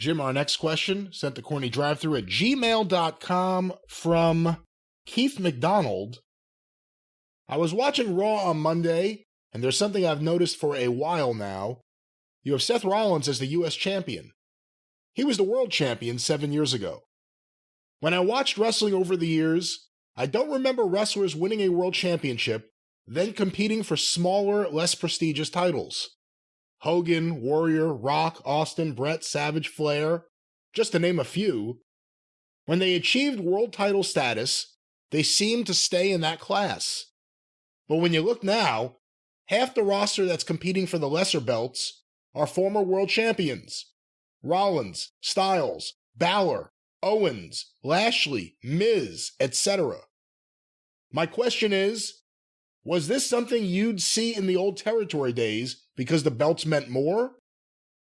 Jim, our next question sent to CornyDriveThru at gmail.com from Keith McDonald. I was watching Raw on Monday, and there's something I've noticed for a while now. You have Seth Rollins as the U.S. champion. He was the world champion 7 years ago. When I watched wrestling over the years, I don't remember wrestlers winning a world championship, then competing for smaller, less prestigious titles. Hogan, Warrior, Rock, Austin, Brett, Savage, Flair, just to name a few. When they achieved world title status, they seemed to stay in that class. But when you look now, half the roster that's competing for the lesser belts are former world champions. Rollins, Styles, Balor, Owens, Lashley, Miz, etc. My question is, was this something you'd see in the old territory days because the belts meant more?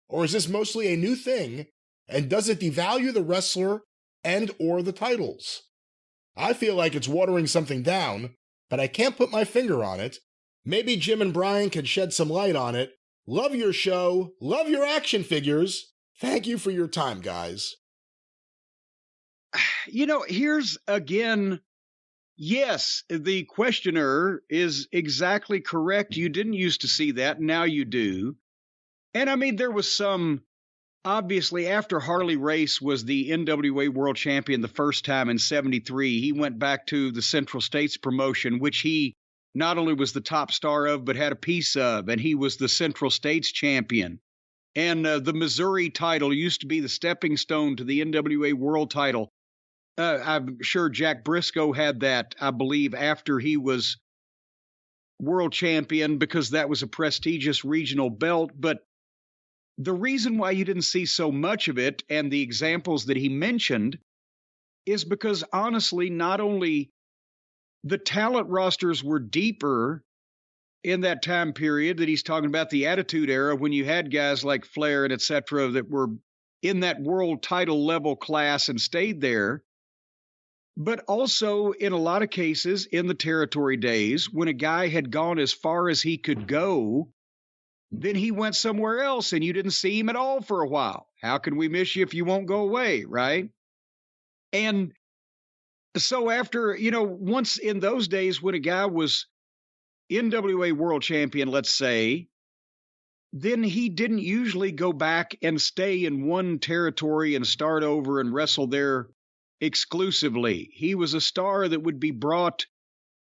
Or is this mostly a new thing, and does it devalue the wrestler and or the titles? I feel like it's watering something down, but I can't put my finger on it. Maybe Jim and Brian can shed some light on it. Love your show. Love your action figures. Thank you for your time, guys. Here's again, yes, the questioner is exactly correct. You didn't used to see that. Now you do. And I mean, there was some, obviously, after Harley Race was the NWA World Champion the first time in 73, he went back to the Central States promotion, which he not only was the top star of, but had a piece of, and he was the Central States champion. And the Missouri title used to be the stepping stone to the NWA World title. I'm sure Jack Briscoe had that, I believe, after he was world champion, because that was a prestigious regional belt. But the reason why you didn't see so much of it, and the examples that he mentioned, is because, honestly, not only the talent rosters were deeper in that time period that he's talking about, the Attitude Era, when you had guys like Flair and et cetera that were in that world title level class and stayed there, but also in a lot of cases in the territory days, when a guy had gone as far as he could go, then he went somewhere else and you didn't see him at all for a while. How can we miss you if you won't go away, right? And so after, once in those days when a guy was NWA World Champion, let's say, then he didn't usually go back and stay in one territory and start over and wrestle there exclusively. He was a star that would be brought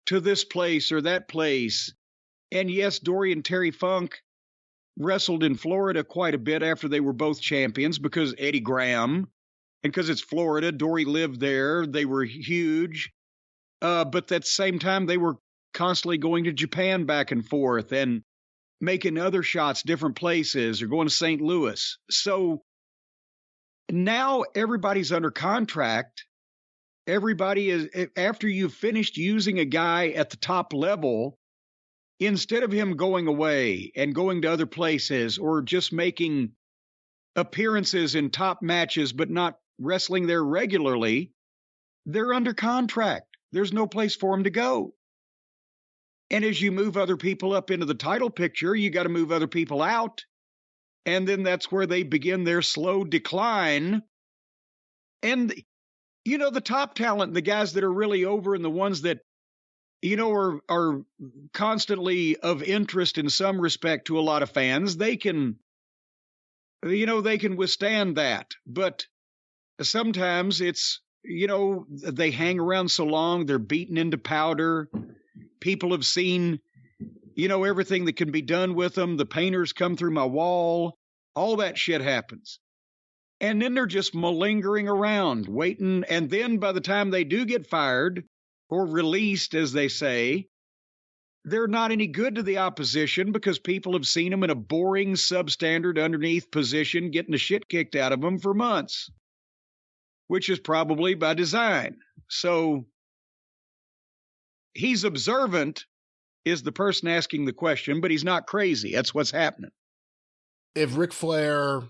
to this place or that place. And yes, Dory and Terry Funk wrestled in Florida quite a bit after they were both champions, because Eddie Graham, and because it's Florida, Dory lived there. They were huge. But at the same time, they were constantly going to Japan back and forth and making other shots different places, or going to St. Louis. So now everybody's under contract. Everybody is, after you've finished using a guy at the top level, instead of him going away and going to other places or just making appearances in top matches but not wrestling there regularly, they're under contract. There's no place for them to go. And as you move other people up into the title picture, you got to move other people out. And then that's where they begin their slow decline. And, the top talent, the guys that are really over and the ones that, are constantly of interest in some respect to a lot of fans, they can withstand that. But sometimes it's, they hang around so long, they're beaten into powder. People have seen, everything that can be done with them. The painters come through my wall. All that shit happens. And then they're just malingering around, waiting. And then by the time they do get fired or released, as they say, they're not any good to the opposition, because people have seen them in a boring, substandard, underneath position, getting the shit kicked out of them for months, which is probably by design. So he's observant, is the person asking the question, but he's not crazy. That's what's happening. If Ric Flair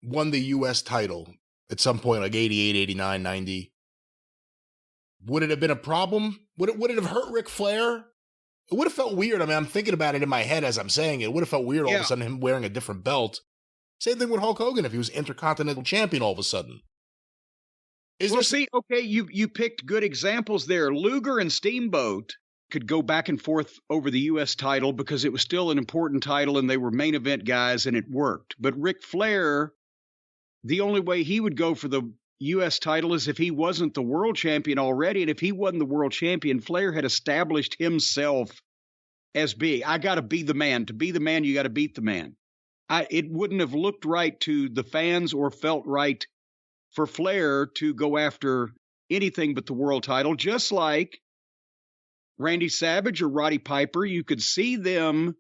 won the U.S. title at some point, like 88, 89, 90, would it have been a problem? Would it have hurt Ric Flair? It would have felt weird. I mean, I'm thinking about it in my head as I'm saying it. It would have felt weird all of a sudden him wearing a different belt. Same thing with Hulk Hogan if he was Intercontinental Champion all of a sudden. Okay, you picked good examples there. Luger and Steamboat could go back and forth over the U.S. title because it was still an important title and they were main event guys and it worked. But Ric Flair, the only way he would go for the U.S. title is if he wasn't the world champion already. And if he wasn't the world champion, Flair had established himself as being, I got to be the man. To be the man, you got to beat the man. It wouldn't have looked right to the fans or felt right for Flair to go after anything but the world title, just like Randy Savage or Roddy Piper. You could see them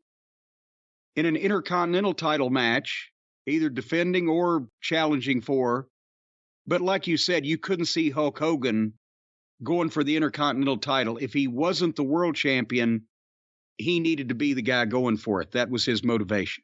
in an Intercontinental title match, either defending or challenging for. But like you said, you couldn't see Hulk Hogan going for the Intercontinental title. If he wasn't the world champion, he needed to be the guy going for it. That was his motivation.